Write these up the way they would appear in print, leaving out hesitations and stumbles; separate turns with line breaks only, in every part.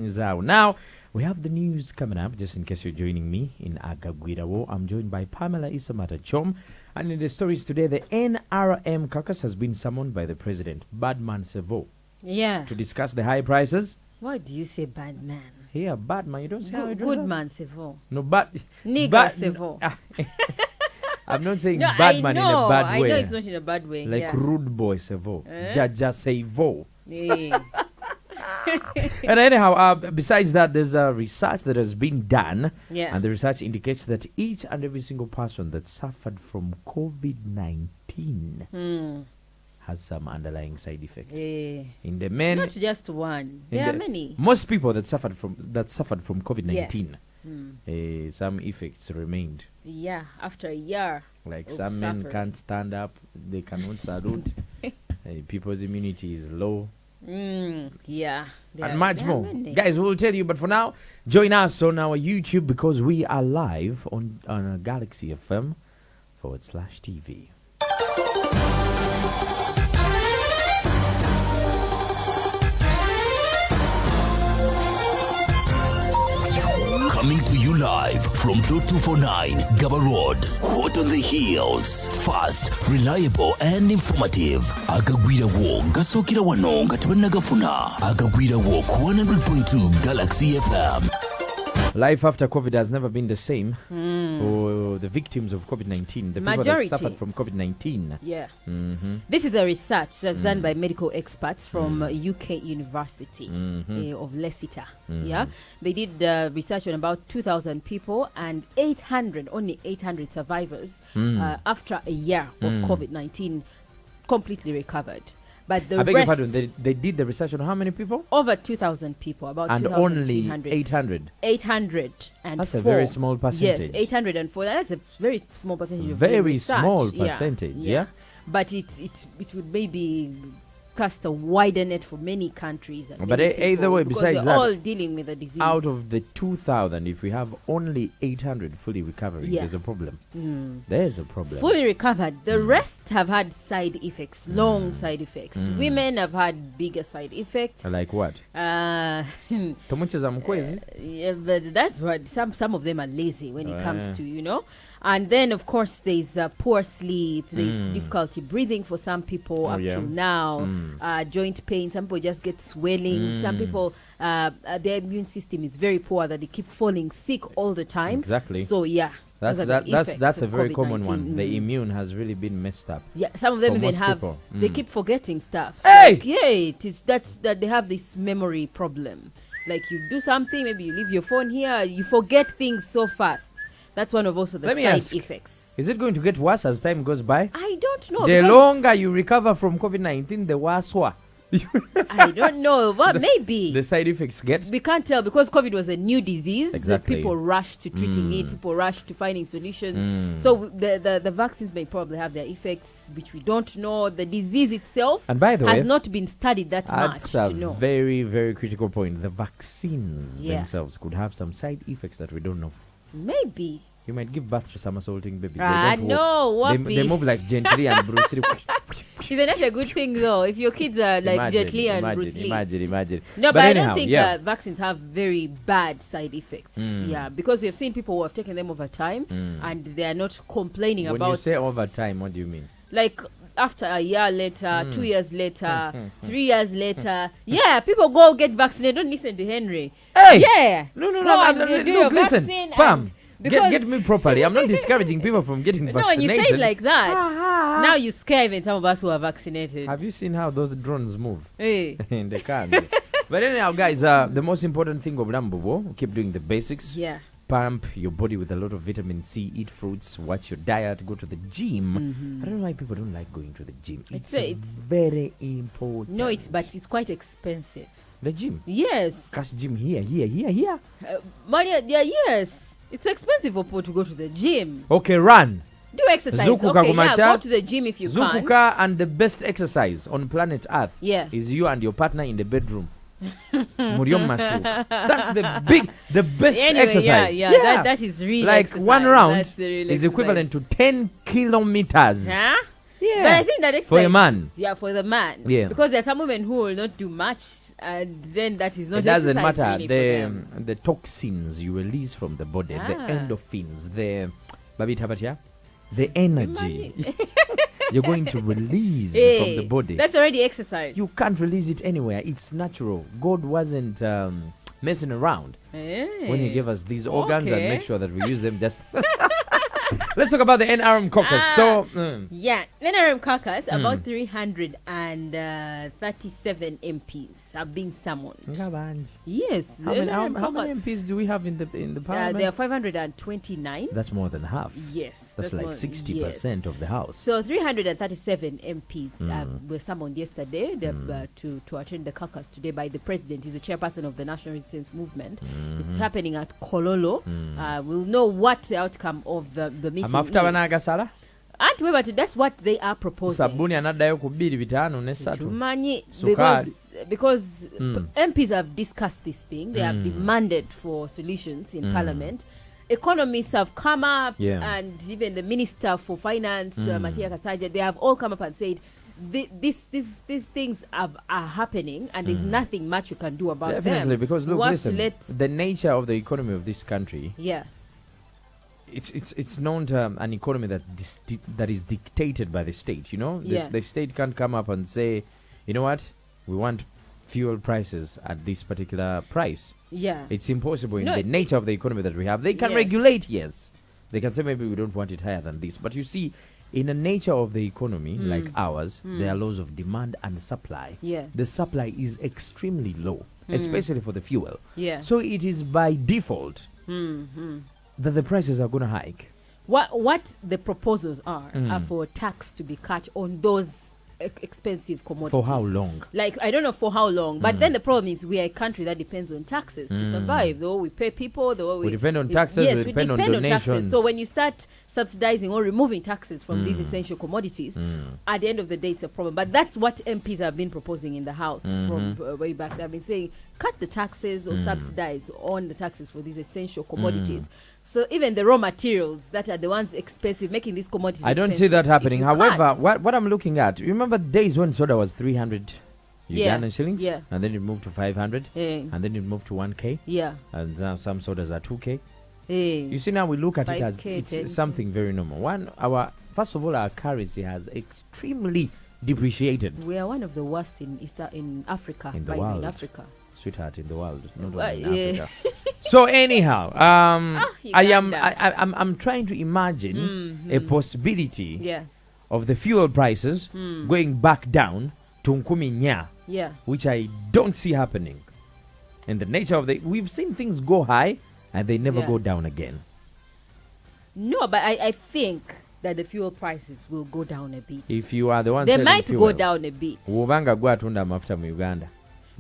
Now, we have the news coming up, just in case you're joining me in Agagwirawo. I'm joined by Pamela Isamata Chom. And in the stories today, the NRM caucus has been summoned by the president, Badman Sevo.
Yeah.
To discuss the high prices.
Why do you say bad man?
Yeah, bad man. You don't say
Good man Sevo.
No, bad.
Nigger Sevo.
I'm not saying bad man in a bad way.
I know it's not in a bad way.
Like rude boy Sevo. Jaja Sevo.
Yeah.
And anyhow, besides that, there's a research that has been done,
Yeah.
and the research indicates that each and every single person that suffered from COVID-19 has some underlying side effect.
Yeah.
In the men,
Not just one. There are many.
most people that suffered from COVID-19, some effects remained.
Yeah. After a year.
Like
of
some men
suffering.
can't stand up, they cannot salute. People's immunity is low.
Yeah.
And much
there are
more.
many.
Guys, we'll tell you, but for now, join us on our YouTube because we are live on Galaxy FM /TV.
Coming to you live from Plot 249, Gaba Road. Hot on the heels. Fast, reliable, and informative. Agagwirawo, Gasokira Wano, Gatabanagafuna. Agagwirawo, 100.2 Galaxy FM.
Life after COVID has never been the same for the victims of COVID-19, the people
Majority.
that suffered from COVID-19.
Yeah.
Mm-hmm.
This is a research that's done by medical experts from UK University of Leicester. Yeah, they did research on about 2,000 people and only 800 survivors after a year of COVID-19 completely recovered. But the
I beg your
rest,
pardon, they did the research on how many people?
over 2,000 people, about
And only
2,300.
800.
804.
That's a very small percentage.
Yes, 804. That's a very small percentage. Of the
Very
research.
small
Yeah,
percentage, yeah?
But it would maybe cast a wider net for many countries. And
But
many
either
people,
way,
because
besides
we're
that,
all dealing with the disease.
Out of the 2,000, if we have only 800 fully recovering,
Yeah.
there's a problem. There's a problem.
Fully recovered. The rest have had side effects, long side effects. Women have had bigger side effects.
Like what? Tomucheza mkwezi?
Yeah, but that's what some of them are lazy when it comes to, And then, of course, there's poor sleep. There's difficulty breathing for some people up to now. Joint pain. Some people just get swelling. Some people, their immune system is very poor that they keep falling sick all the time.
Exactly.
So, yeah.
That's
those are the effects
a
of
very common one.
COVID-19.
The immune has really been messed up.
Yeah, some of them
For
even
most
have.
people.
They keep forgetting stuff.
Hey!
Like, yeah, it is that they have this memory problem. Like you do something, maybe you leave your phone here, you forget things so fast. That's one of also the
Let me
side
ask,
effects.
Is it going to get worse as time goes by?
I don't know.
The
because
longer you recover from COVID-19, the worse
I don't know. Well, maybe.
the side effects get.
We can't tell because COVID was a new disease.
Exactly.
People rushed to treating it. People rushed to finding solutions. So the vaccines may probably have their effects, which we don't know. The disease itself
And by the way,
has not been studied that much
that's
to
a
know.
very, very critical point. The vaccines
Yeah.
themselves could have some side effects that we don't know.
Maybe.
You might give birth to somersaulting babies.
No, what
They move like Jet Li and Bruce Lee.
Isn't that a good thing though? If your kids are like Jet Li and Bruce Lee.
Imagine.
No, but I
anyhow,
don't think
yeah.
that vaccines have very bad side effects. Yeah, because we have seen people who have taken them over time and they are not complaining
When
about.
you say over time, what do you mean?
Like after a year later, 2 years later, 3 years later. Yeah, people go get vaccinated. Don't listen to Henry.
Hey!
Yeah.
No,
Go and do your
look, listen.
vaccine
Pam,
and- because-
get me properly. I'm not discouraging people from getting
No,
vaccinated.
when you say it like that, now you scare even some of us who are vaccinated.
Have you seen how those drones move?
Hey.
In the car. But anyhow, guys, the most important thing of Rambobo, keep doing the basics.
Yeah.
Pump your body with a lot of vitamin C, eat fruits, watch your diet, go to the gym. I don't know why people don't like going to the gym. It's very important.
No, but it's quite expensive.
The gym?
Yes.
Cash gym here.
Maria, yeah, yes. It's expensive for people to go to the gym.
Okay, run.
Do exercise.
Zukuka
Okay, yeah,
kumacha.
go to the gym if you can.
Zukuka, and the best exercise on planet Earth is you and your partner in the bedroom. Muriom Mashu. That's the best
Anyway,
exercise.
Yeah. That is real
like
exercise.
one round
That's the real
is
exercise.
equivalent to 10 kilometers.
Huh?
Yeah.
But I think that exercise
For a man.
Yeah, for the man.
Yeah.
Because there are some women who will not do much and then that is not.
It doesn't matter.
The
toxins you release from the body, the endorphins, the energy you're going to release from the body.
That's already exercise.
You can't release it anywhere. It's natural. God wasn't messing around when He gave us these organs and make sure that we use them just. Let's talk about the NRM caucus.
NRM caucus, about 337 MPs have been summoned. Yes.
How many MPs do we have in the parliament?
There are 529.
That's more than half.
Yes.
That's like 60% of the house.
So 337 MPs were summoned yesterday to attend the caucus today by the president. He's the chairperson of the National Resistance Movement. It's happening at Kololo. We'll know what the outcome of the meeting is. That's what they are proposing. Because MPs have discussed this thing. They have demanded for solutions in Parliament. Economists have come up, and even the Minister for Finance, Matia Kasaja, they have all come up and said, these things are happening, and there's nothing much you can do about them.
Definitely, because look, listen, the nature of the economy of this country, it's known to an economy that is dictated by the state. You know, the state can't come up and say, you know what, we want fuel prices at this particular price. It's impossible in the nature of the economy that we have. They can regulate, yes. They can say maybe we don't want it higher than this. But you see, in the nature of the economy like ours, there are laws of demand and supply. The supply is extremely low, especially for the fuel. So it is by default that the prices are going to hike.
What the proposals are for tax to be cut on those expensive commodities.
For how long?
Like, I don't know for how long, but then the problem is we are a country that depends on taxes to survive. Though we pay people, though
we depend on taxes, we depend on donations.
Taxes. So when you start subsidizing or removing taxes from these essential commodities, at the end of the day, it's a problem. But that's what MPs have been proposing in the House from way back. They've been saying, cut the taxes or subsidize on the taxes for these essential commodities. So even the raw materials that are the ones expensive, making these commodities
I don't see that happening. However, what I'm looking at, remember the days when soda was 300 Ugandan shillings? And then it moved to 500. And then it moved to 1K. And now some sodas are 2K. You see, now we look at it as it's something very normal. First of all, our currency has extremely depreciated.
We are one of the worst in Africa.
In the world.
In Africa.
Sweetheart, in the world, not only in Africa. So anyhow, I'm trying to imagine a possibility of the fuel prices going back down to Nkumi Nya, which I don't see happening. In the nature of we've seen things go high and they never go down again.
No, but I think that the fuel prices will go down a bit.
If you are the one
they might go down a bit.
Uganda.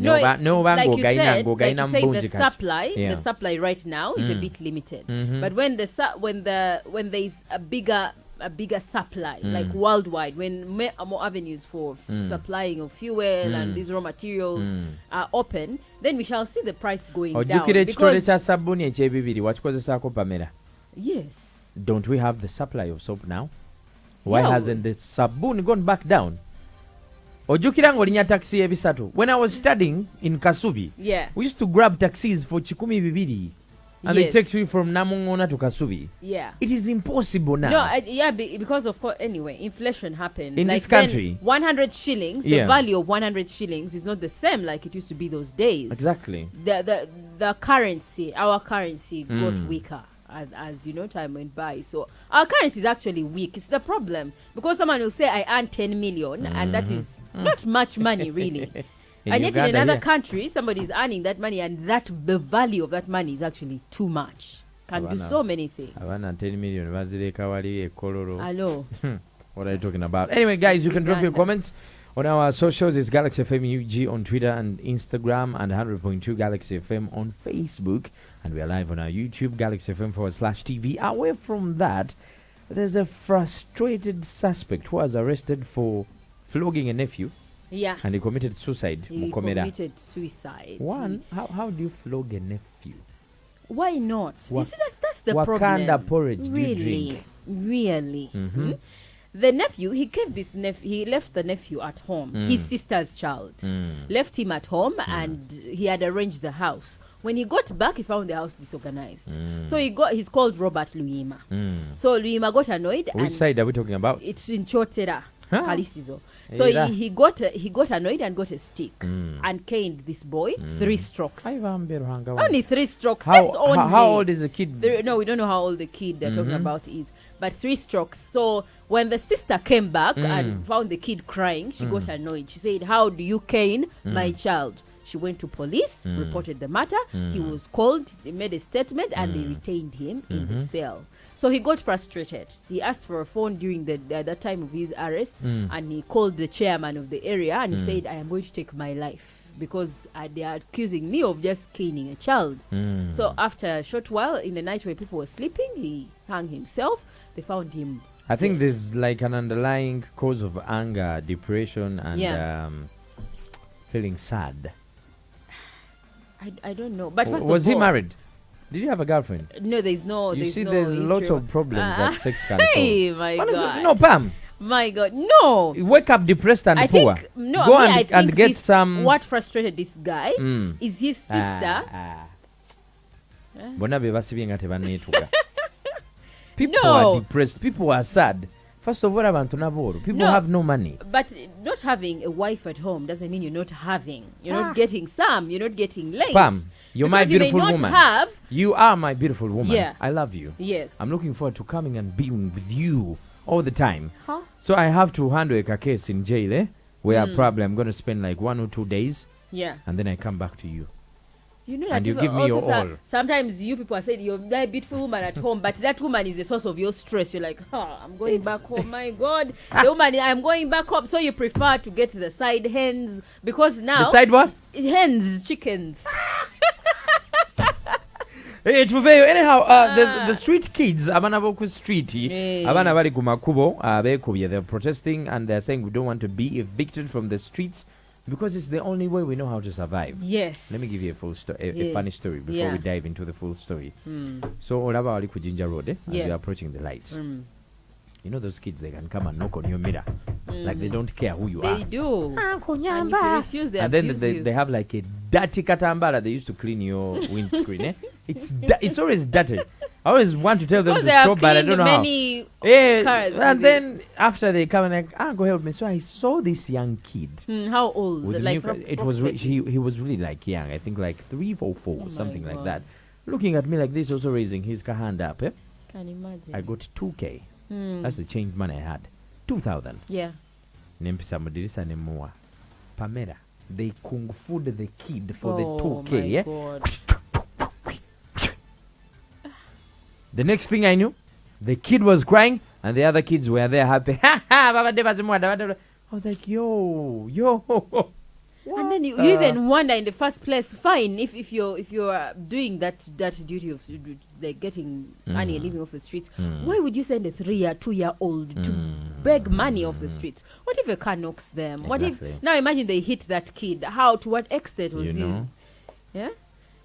No, like you said, the supply right now is a bit limited. But when when there is a bigger supply, like worldwide, when more avenues for supplying of fuel and these raw materials are open, then we shall see the price going down. Yes.
Don't we have the supply of soap now? Why hasn't the sabun gone back down? When I was studying in Kasubi, we used to grab taxis for chikumi bibiri, and they take you from Namongona to Kasubi. It is impossible now.
No, because of course, anyway, inflation happened
in this country.
100 shillings, the value of 100 shillings is not the same like it used to be those days.
Exactly.
The currency, our currency got weaker. As you know, time went by. So our currency is actually weak. It's the problem. Because someone will say, I earn 10 million, and that is not much money, really. And yet Uganda, in another country, somebody is earning that money, and the value of that money is actually too much. Can do so many things. I
want 10 million.
Hello.
What are you talking about? Anyway, guys, you can drop your comments on our socials. It's Galaxy FM UG on Twitter and Instagram, and 100.2 Galaxy FM on Facebook. And we are live on our YouTube, Galaxy FM /TV. Away from that, there's a frustrated suspect who was arrested for flogging a nephew. And he committed suicide.
He committed suicide.
One, how do you flog a nephew?
Why not? You see, that's the
what
problem.
What kind of porridge do you drink?
Really? The nephew, he left the nephew at home, his sister's child. Left him at home and he had arranged the house. When he got back, he found the house disorganized. So he's called Robert Luima. So Luima got annoyed.
Which side are we talking about?
It's in Chotera, Kalisizo. So he got annoyed and got a stick and caned this boy 3 strokes. Only 3 strokes.
How old is the kid?
No, we don't know how old the kid they're talking about is. But 3 strokes. So when the sister came back and found the kid crying, she got annoyed. She said, "How do you cane my child?" She went to police, reported the matter. He was called, he made a statement, and they retained him in the cell. So he got frustrated. He asked for a phone during that time of his arrest, and he called the chairman of the area, and he said, "I am going to take my life because they are accusing me of just caning a child." So after a short while, in the night when people were sleeping, he hung himself. They found him.
I think there's like an underlying cause of anger, depression, and feeling sad.
I don't know. But first
was
of all,
he married? Did you have a girlfriend?
No, there's no.
You see,
no
there's lots
history
of problems that sex can solve.
Hey, my God.
No, Pam.
My God, no.
You wake up depressed and
I
poor.
think, no,
Go
I think
and get some.
What frustrated this guy is his sister.
People are depressed. People are sad. First of all, people have no money.
But not having a wife at home doesn't mean you're not having. You're not getting some. You're not getting laid.
Pam, you're my beautiful woman.
Have.
You are my beautiful woman.
Yeah.
I love you.
Yes.
I'm looking forward to coming and being with you all the time.
Huh?
So I have to handle a case in jail, where probably I'm going to spend like 1 or 2 days.
Yeah.
And then I come back to you.
You know
and
that
you give me your all.
Sometimes you people are saying you're a beautiful woman at home, but that woman is the source of your stress. You're like, I'm going back home. My God, the woman, I'm going back home. So you prefer to get the side hens because now
the side what?
Hens, chickens.
Anyhow, there's the street kids. Abana boku street. Abana bali kumakubo. They're protesting and they're saying we don't want to be evicted from the streets. Because it's the only way we know how to survive.
Yes.
Let me give you a funny story before we dive into the full story. So, Olaba wali ku Jinja Road, as you're approaching the lights. You know those kids, they can come and knock on your mirror. Like they don't care who you are.
They do. And if you refuse, they
abuse you. They have like a dirty katambara they used to clean your windscreen. It's always dirty. I always want to tell them to stop, but I don't know how.
Cars
and then after they come and like, go help me. So I saw this young kid.
How old?
Like it was he was really like young. I think like 3 or 4, something like that. Looking at me like this, also raising his hand up.
Can imagine.
I got 2K. That's the change money I had. 2,000.
Yeah.
Nempisa mudirisa nemua. Pamela, they kung fu the kid for the 2K.
My
yeah.
God.
The next thing I knew, the kid was crying and the other kids were there happy. I was like, yo. What?
And then you even wonder in the first place, fine, if you're doing that duty of like getting money and living off the streets, why would you send a 2-year-old to beg money off the streets? What if a car knocks them?
Exactly.
What if now imagine they hit that kid? How, to what extent was this? Yeah.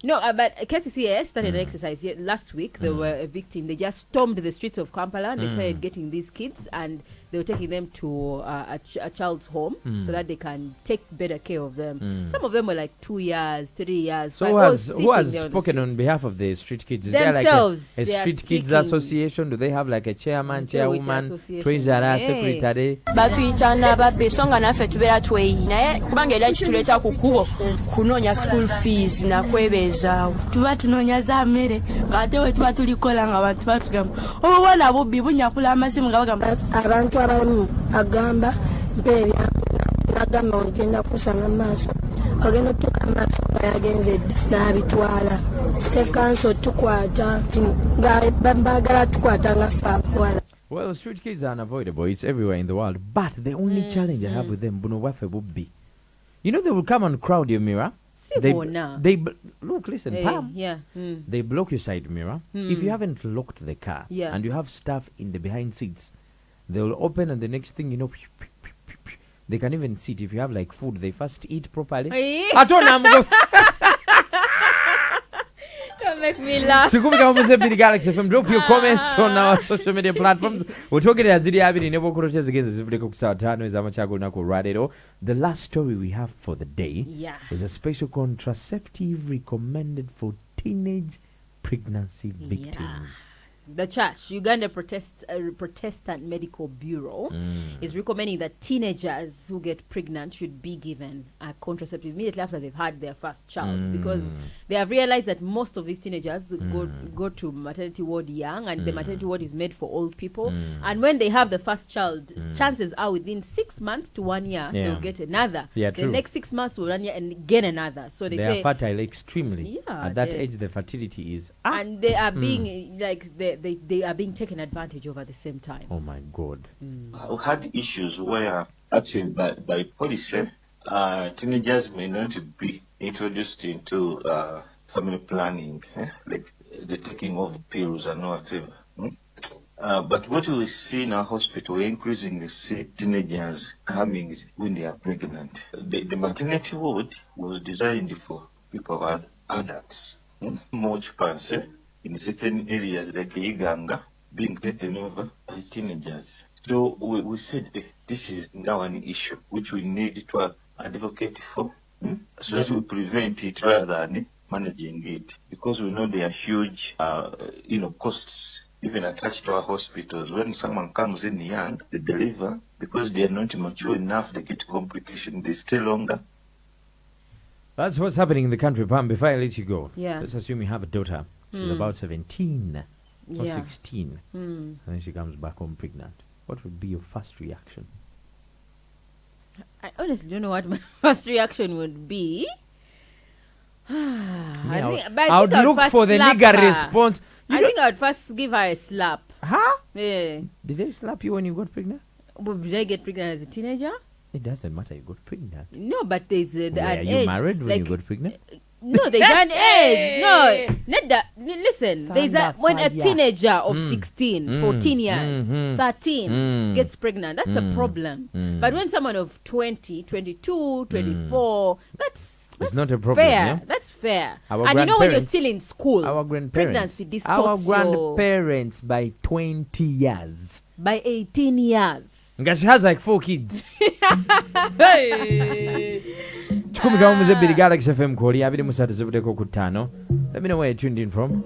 No, but KCCA started an exercise last week. They were a victim. They just stormed the streets of Kampala and they started getting these kids and they were taking them to a child's home so that they can take better care of them. Some of them were like 2 years, 3 years.
So who has spoken on behalf of the street kids? Is
Themselves.
There like a street kids association? Do they have like a chairman, chairwoman, treasurer, secretary?
Batuyitana babbe songa naffe tubeera tweyina kubanga era kituleeta ku kkubo kunoonya school fees nakwebezaawo tuba tunoonya za mmere ng'ate we tuba tulikola nga bantu batugamba obubona bubbi bunyakula amasimu nga bagamba abantu abamu agamba mpeebya nagamba ogenda kusanga mu maaso ogenda otuuka mu maaso nga yagenze dda n'abitwala tekanso tukwata nga baagala tukwata nga ffe abawala.
Well, street kids are unavoidable. It's everywhere in the world. But the only challenge I have with them, you know, they will come and crowd your mirror. Look, listen, Pam.
Yeah.
They block your side mirror. If you haven't locked the car and you have stuff in the behind seats, they will open and the next thing you know, they can even sit. If you have like food, they first eat properly.
make me laugh.
Chikumi kama muzebiri Galaxy FM. Drop your comments on our social media platforms. We're talking about Zidi Abidi nebo kurocheza gezi zivudeko kusawa tano za machago na kuradero. The last story we have for the day is a special contraceptive recommended for teenage pregnancy victims.
The church, Uganda Protestant Medical Bureau, is recommending that teenagers who get pregnant should be given a contraceptive immediately after they've had their first child, because they have realized that most of these teenagers go to maternity ward young, and the maternity ward is made for old people. And when they have the first child, chances are within 6 months to 1 year, they'll get another. The next 6 months to 1 year and get another. So they say
are fertile extremely. At that age, the fertility is up.
And they are being they are being taken advantage of at the same time.
Oh my God.
We had issues where actually by policy, teenagers may not be introduced into family planning, like the taking of pills and whatever. But what we see in our hospital, we increasingly see teenagers coming when they are pregnant. The maternity ward was designed for people who are adults, more chance in certain areas like Uganda being taken over by teenagers. So we said this is now an issue which we need to advocate for, so that we prevent it rather than managing it, because we know there are huge costs even attached to our hospitals. When someone comes in young, they deliver, because they are not mature enough, they get complications, they stay longer.
That's what's happening in the country, Pam. Before I let you go, let's assume you have a daughter. She's about 17 or 16. And then she comes back home pregnant. What would be your first reaction?
I honestly don't know what my first reaction would be.
I would look for the nigger response.
I think I would first give her a slap.
Huh?
Yeah.
Did they slap you when you got pregnant?
Did I get pregnant as a teenager?
It doesn't matter. You got pregnant.
No, but there's an age.
Were you married when you got pregnant?
No, there's an age. No, not that. Listen, there's when a teenager of 16, 14 years, 13 gets pregnant, that's a problem. But when someone of 20, 22, 24, that's
not a problem.
Fair.
Yeah?
That's fair. And you know when you're still in school,
our grandparents,
pregnancy distorts
our grandparents by 20 years,
by 18 years.
Because she has like 4 kids. Hey. Chukumi kama mzee Billy Galaxy FM kodi abidi musatu zivute kokutano. Let me know where you tuned in from.